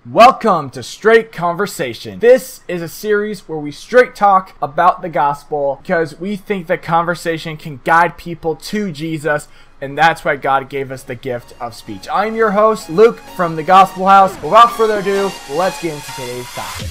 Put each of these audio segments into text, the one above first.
Welcome to Straight Conversation. This is a series where we straight talk about the gospel because we think that conversation can guide people to Jesus, and that's why God gave us the gift of speech. I'm your host, Luke from TheGospelHouse. Without further ado, let's get into today's topic.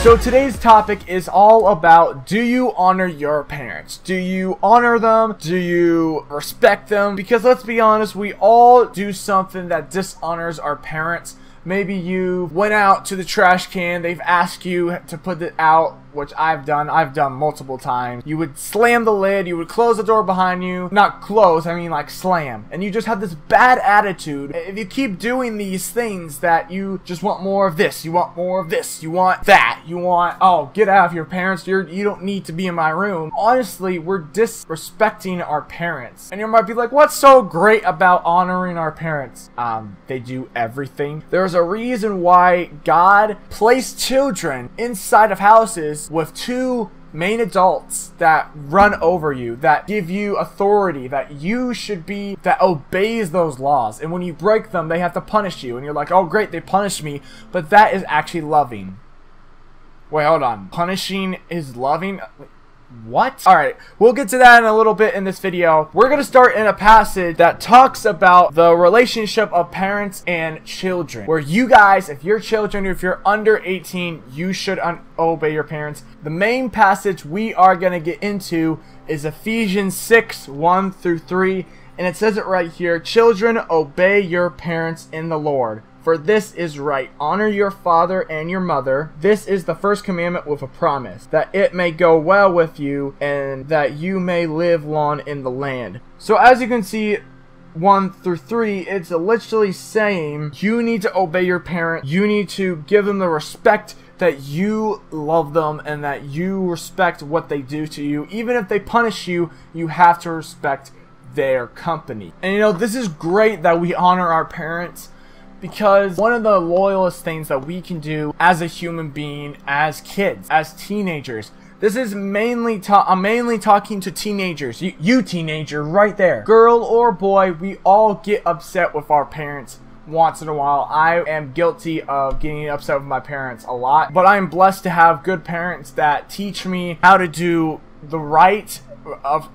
So today's topic is all about, do you honor your parents? Do you honor them? Do you respect them? Because let's be honest, we all do something that dishonors our parents. Maybe you went out to the trash can, they've asked you to put it out, which I've done multiple times. You would slam the lid, you would close the door behind you. Not close, I mean like slam. And you just have this bad attitude. If you keep doing these things that you just want more of this, you want more of this, you want that, you want, oh, get out of here parents, you don't need to be in my room. Honestly, we're disrespecting our parents. And you might be like, what's so great about honoring our parents? They do everything. There's a reason why God placed children inside of houses with two main adults that run over you, that give you authority, that you should be, that obeys those laws. And when you break them, they have to punish you. And you're like, oh great, they punished me. But that is actually loving. Wait, hold on. Punishing is loving? What? Alright, we'll get to that in a little bit in this video. We're going to start in a passage that talks about the relationship of parents and children. Where you guys, if you're children, if you're under 18, you should obey your parents. The main passage we are going to get into is Ephesians 6, 1 through 3. And it says it right here, children, obey your parents in the Lord. For this is right. Honor your father and your mother. This is the first commandment with a promise, that it may go well with you and that you may live long in the land. So as you can see, 1 through 3, it's literally saying you need to obey your parent. You need to give them the respect that you love them and that you respect what they do to you. Even if they punish you, you have to respect their company. And you know, this is great that we honor our parents, because one of the loyalest things that we can do as a human being, as kids, as teenagers, this is mainly I'm mainly talking to teenagers, you teenager right there, girl or boy, we all get upset with our parents once in a while. I am guilty of getting upset with my parents a lot, but I am blessed to have good parents that teach me how to do the right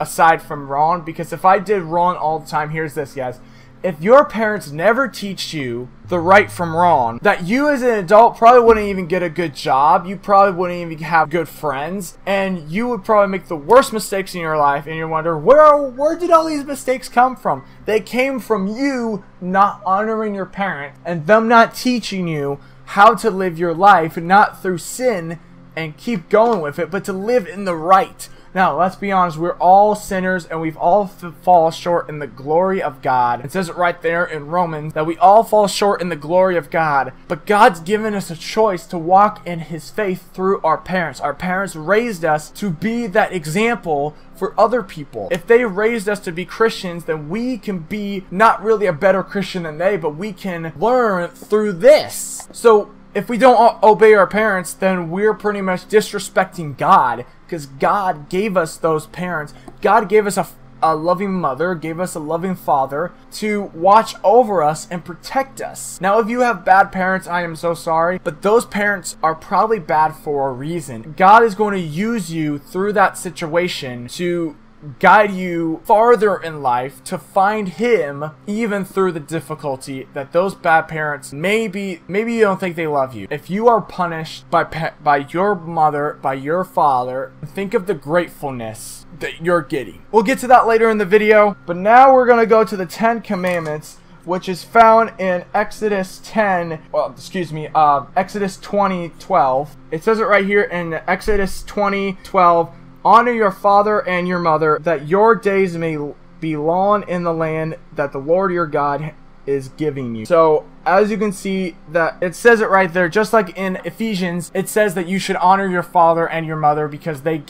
aside from wrong. Because if I did wrong all the time, here's this, guys. If your parents never teach you the right from wrong, that you as an adult probably wouldn't even get a good job, you probably wouldn't even have good friends, and you would probably make the worst mistakes in your life, and you wonder, where did all these mistakes come from? They came from you not honoring your parent, and them not teaching you how to live your life, not through sin and keep going with it, but to live in the right. Now, let's be honest, we're all sinners and we've all fall short in the glory of God. It says it right there in Romans that we all fall short in the glory of God. But God's given us a choice to walk in His faith through our parents. Our parents raised us to be that example for other people. If they raised us to be Christians, then we can be not really a better Christian than they, but we can learn through this. So if we don't obey our parents, then we're pretty much disrespecting God, because God gave us those parents. God gave us a loving mother, gave us a loving father to watch over us and protect us. Now, if you have bad parents, I am so sorry, but those parents are probably bad for a reason. God is going to use you through that situation to guide you farther in life, to find Him even through the difficulty that those bad parents maybe you don't think they love you. If you are punished by your mother, by your father, think of the gratefulness that you're getting. We'll get to that later in the video, but now we're gonna go to the 10 Commandments, which is found in Exodus 20:12. It says it right here in Exodus 20:12. Honor your father and your mother, that your days may be long in the land that the Lord your God is giving you. So, as you can see, that it says it right there, just like in Ephesians, it says that you should honor your father and your mother because they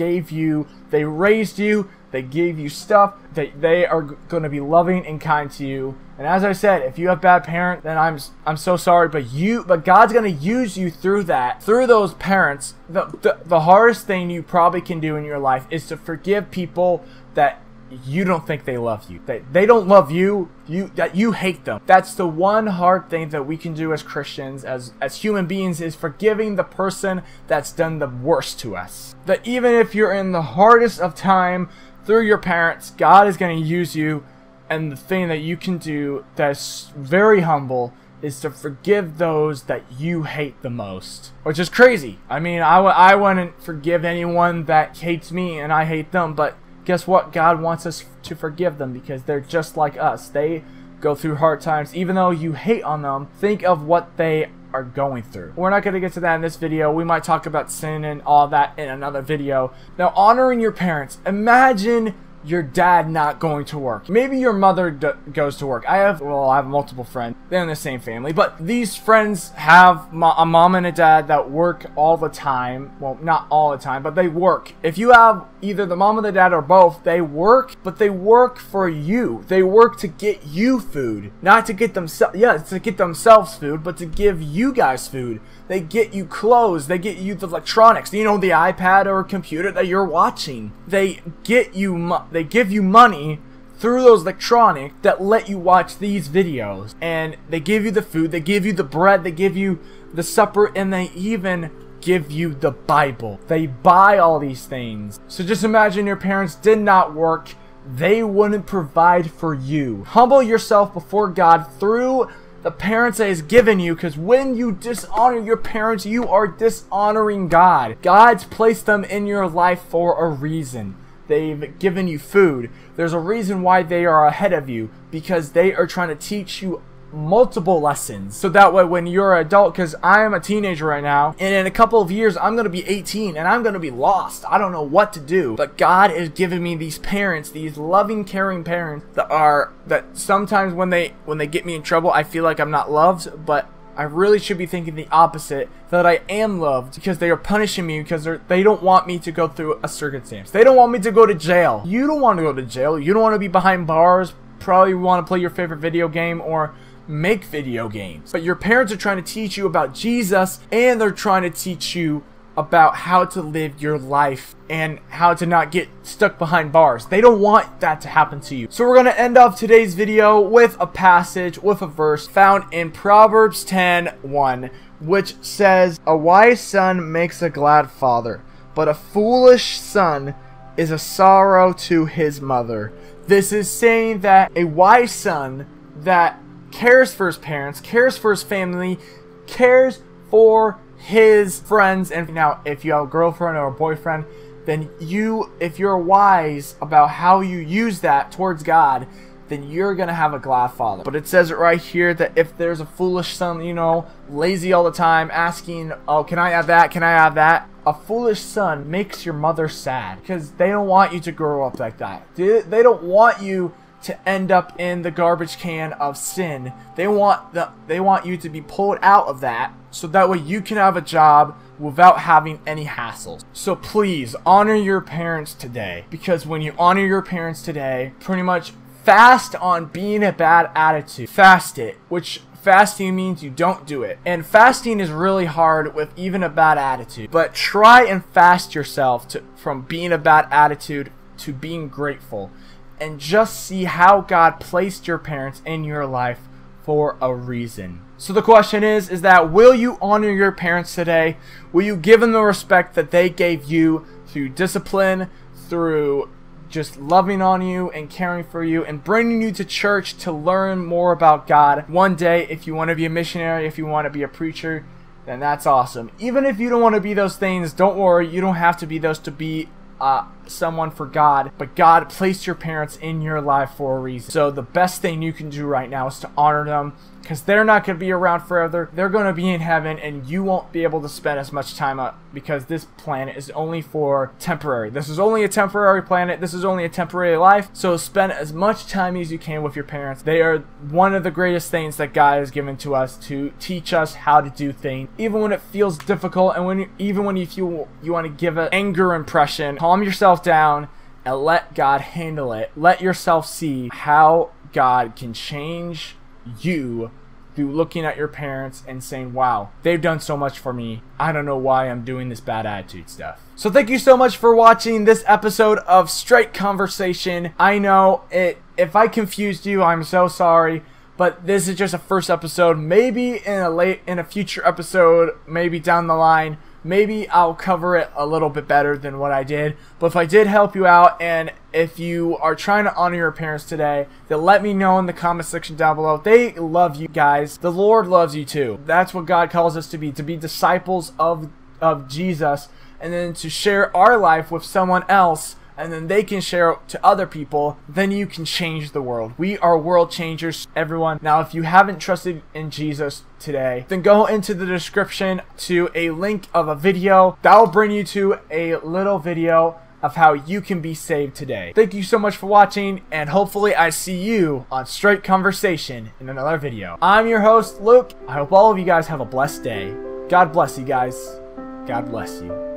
raised you, they gave you stuff, they are going to be loving and kind to you. And as I said, if you have bad parents, then I'm so sorry, but God's going to use you through those parents. The hardest thing you probably can do in your life is to forgive people that you don't think they love you. They don't love you, that you hate them. That's the one hard thing that we can do as Christians, as human beings, is forgiving the person that's done the worst to us. That even if you're in the hardest of time through your parents, God is going to use you, and the thing that you can do that's very humble is to forgive those that you hate the most. Which is crazy. I mean, I wouldn't forgive anyone that hates me and I hate them, but guess what? God wants us to forgive them because they're just like us. They go through hard times. Even though you hate on them, think of what they are going through. We're not going to get to that in this video. We might talk about sin and all that in another video. Now, honoring your parents. Imagine your dad not going to work. Maybe your mother goes to work. I have multiple friends. They're in the same family, but these friends have a mom and a dad that work all the time. Well, not all the time, but they work. If you have either the mom or the dad or both, they work, but they work for you. They work to get you food, not to get themselves. Yeah, to get themselves food, but to give you guys food. They get you clothes. They get you the electronics. You know, the iPad or computer that you're watching. They get you. They give you money through those electronics that let you watch these videos. And they give you the food. They give you the bread. They give you the supper. And they even give you the Bible. They buy all these things. So just imagine your parents did not work. They wouldn't provide for you. Humble yourself before God through the parents that He's given you, because when you dishonor your parents, you are dishonoring God. God's placed them in your life for a reason. They've given you food. There's a reason why they are ahead of you, because they are trying to teach you multiple lessons. So that way when you're an adult, because I am a teenager right now, and in a couple of years I'm going to be 18 and I'm going to be lost. I don't know what to do. But God is giving me these parents, these loving, caring parents that sometimes when they get me in trouble, I feel like I'm not loved, but I really should be thinking the opposite, that I am loved, because they are punishing me because they don't want me to go through a circumstance. They don't want me to go to jail. You don't want to go to jail. You don't want to be behind bars. Probably want to play your favorite video game or make video games. But your parents are trying to teach you about Jesus, and they're trying to teach you about how to live your life and how to not get stuck behind bars. They don't want that to happen to you. So we're going to end off today's video with a passage, with a verse found in Proverbs 10:1, which says, "A wise son makes a glad father, but a foolish son is a sorrow to his mother." This is saying that a wise son that cares for his parents, cares for his family, cares for his friends. And now if you have a girlfriend or a boyfriend, then if you're wise about how you use that towards God, then you're gonna have a glad father. But it says it right here that if there's a foolish son, you know, lazy all the time, asking, oh, can I have that, can I have that, a foolish son makes your mother sad, because they don't want you to grow up like that. They don't want you to end up in the garbage can of sin. They want you to be pulled out of that, so that way you can have a job without having any hassles. So please honor your parents today, because when you honor your parents today, pretty much fast on being a bad attitude. Fast it, which fasting means you don't do it. And fasting is really hard with even a bad attitude. But try and fast yourself from being a bad attitude to being grateful. And just see how God placed your parents in your life for a reason. So the question is that will you honor your parents today? Will you give them the respect that they gave you through discipline, through just loving on you and caring for you and bringing you to church to learn more about God? One day, if you want to be a missionary, if you want to be a preacher, then that's awesome. Even if you don't want to be those things, don't worry. You don't have to be those to be someone for God, but God placed your parents in your life for a reason. So the best thing you can do right now is to honor them, because they're not going to be around forever. They're going to be in heaven, and you won't be able to spend as much time up, because this planet is only for temporary. This is only a temporary planet. This is only a temporary life. So spend as much time as you can with your parents. They are one of the greatest things that God has given to us to teach us how to do things, even when it feels difficult, and even when you feel you want to give an anger impression. Calm yourself down and let God handle it. Let yourself see how God can change you through looking at your parents and saying, wow, they've done so much for me. I don't know why I'm doing this bad attitude stuff. So thank you so much for watching this episode of Straight Conversation. I know if I confused you, I'm so sorry. But this is just a first episode. Maybe in a future episode, maybe down the line, maybe I'll cover it a little bit better than what I did. But if I did help you out, and if you are trying to honor your parents today, then let me know in the comment section down below. They love you guys. The Lord loves you too. That's what God calls us to be disciples of Jesus, and then to share our life with someone else, and then they can share it to other people. Then you can change the world. We are world changers, everyone. Now, if you haven't trusted in Jesus today, then go into the description to a link of a video that will bring you to a little video of how you can be saved today. Thank you so much for watching, and hopefully I see you on Straight Conversation in another video. I'm your host, Luke. I hope all of you guys have a blessed day. God bless you guys. God bless you.